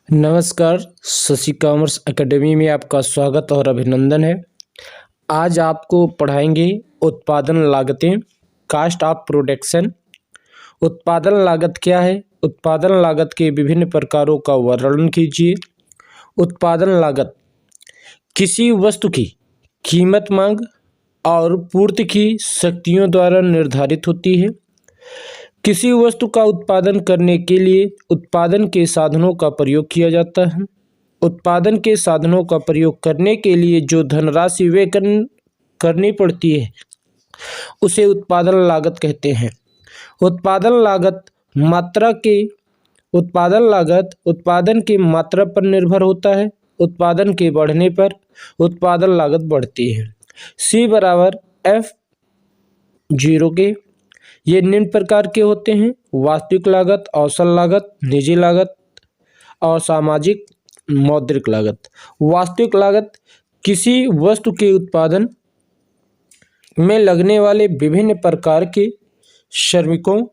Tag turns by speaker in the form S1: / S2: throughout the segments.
S1: नमस्कार। Shashi commerce academy में आपका स्वागत और अभिनंदन है। आज आपको पढ़ाएंगे उत्पादन लागतें, कास्ट ऑफ प्रोडक्शन। उत्पादन लागत क्या है? उत्पादन लागत के विभिन्न प्रकारों का वर्णन कीजिए। उत्पादन लागत किसी वस्तु की कीमत, मांग और पूर्ति की शक्तियों द्वारा निर्धारित होती है। किसी वस्तु का उत्पादन करने के लिए उत्पादन के साधनों का प्रयोग किया जाता है। उत्पादन के साधनों का प्रयोग करने के लिए जो धनराशि व्यय करनी पड़ती है उसे उत्पादन लागत कहते हैं। उत्पादन लागत उत्पादन की मात्रा पर निर्भर होता है। उत्पादन के बढ़ने पर उत्पादन लागत बढ़ती है। C=F0 के ये निम्न प्रकार के होते हैं: वास्तविक लागत, औसत लागत, निजी लागत और सामाजिक मौद्रिक लागत। वास्तविक लागत किसी वस्तु के उत्पादन में लगने वाले विभिन्न प्रकार के श्रमिकों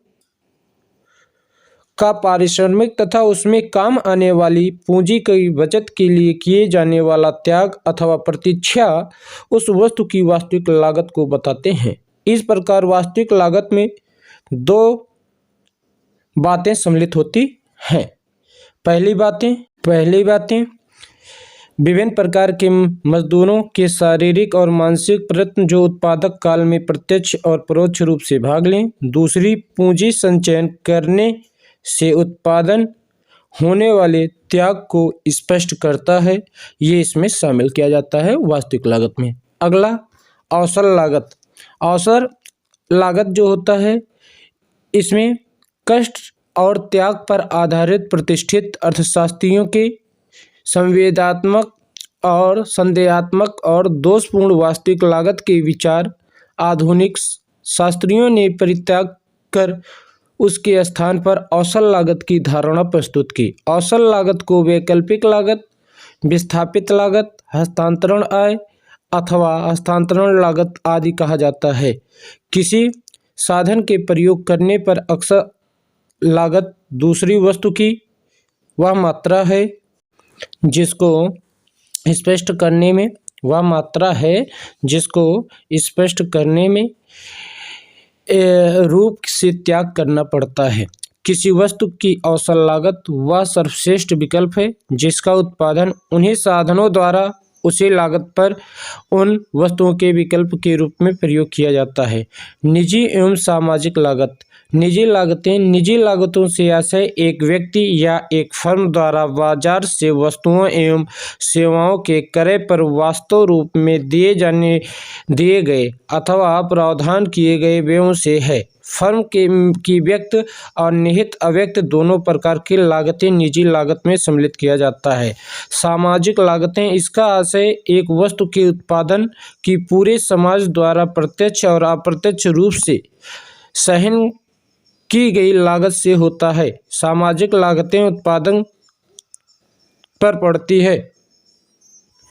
S1: का पारिश्रमिक तथा उसमें काम आने वाली पूंजी की बचत के लिए किए जाने वाला त्याग अथवा प्रतीक्षा उस वस्तु की वास्तविक लागत को बताते हैं। इस प्रकार वास्तविक लागत में दो बातें सम्मिलित होती हैं। पहली बातें विभिन्न प्रकार के मजदूरों के शारीरिक और मानसिक प्रयत्न जो उत्पादक काल में प्रत्यक्ष और परोक्ष रूप से भाग लें। दूसरी, पूंजी संचयन करने से उत्पादन होने वाले त्याग को स्पष्ट करता है। ये इसमें शामिल किया जाता है वास्तविक लागत में। अगला, अवसर लागत। अवसर लागत जो होता है इसमें कष्ट और त्याग पर आधारित प्रतिष्ठित अर्थशास्त्रियों के संवेदनात्मक और संदेहात्मक और दोषपूर्ण वास्तविक लागत के विचार आधुनिक शास्त्रियों ने परित्याग कर उसके स्थान पर अवसर लागत की धारणा प्रस्तुत की। अवसर लागत को वैकल्पिक लागत, विस्थापित लागत, हस्तांतरण आय अथवा हस्तांतरण लागत आदि कहा जाता है। किसी साधन के प्रयोग करने पर अक्सर लागत दूसरी वस्तु की वह मात्रा है जिसको स्पष्ट करने में रूप से त्याग करना पड़ता है। किसी वस्तु की अवसर लागत वह सर्वश्रेष्ठ विकल्प है जिसका उत्पादन उन्हीं साधनों द्वारा उसी लागत पर उन वस्तुओं के विकल्प के रूप में प्रयोग किया जाता है। निजी एवं सामाजिक लागत। निजी लागतों से आशय एक व्यक्ति या एक फर्म द्वारा बाजार से वस्तुओं एवं सेवाओं के क्रय पर वास्तव रूप में दिए गए अथवा प्रावधान किए गए व्ययों से है। फर्म की व्यक्त और निहित अव्यक्त दोनों प्रकार की लागतें निजी लागत में सम्मिलित किया जाता है। सामाजिक लागतें, इसका आशय एक वस्तु के उत्पादन की पूरे समाज द्वारा प्रत्यक्ष और अप्रत्यक्ष रूप से सहन की गई लागत से होता है। सामाजिक लागतें उत्पादन पर पड़ती है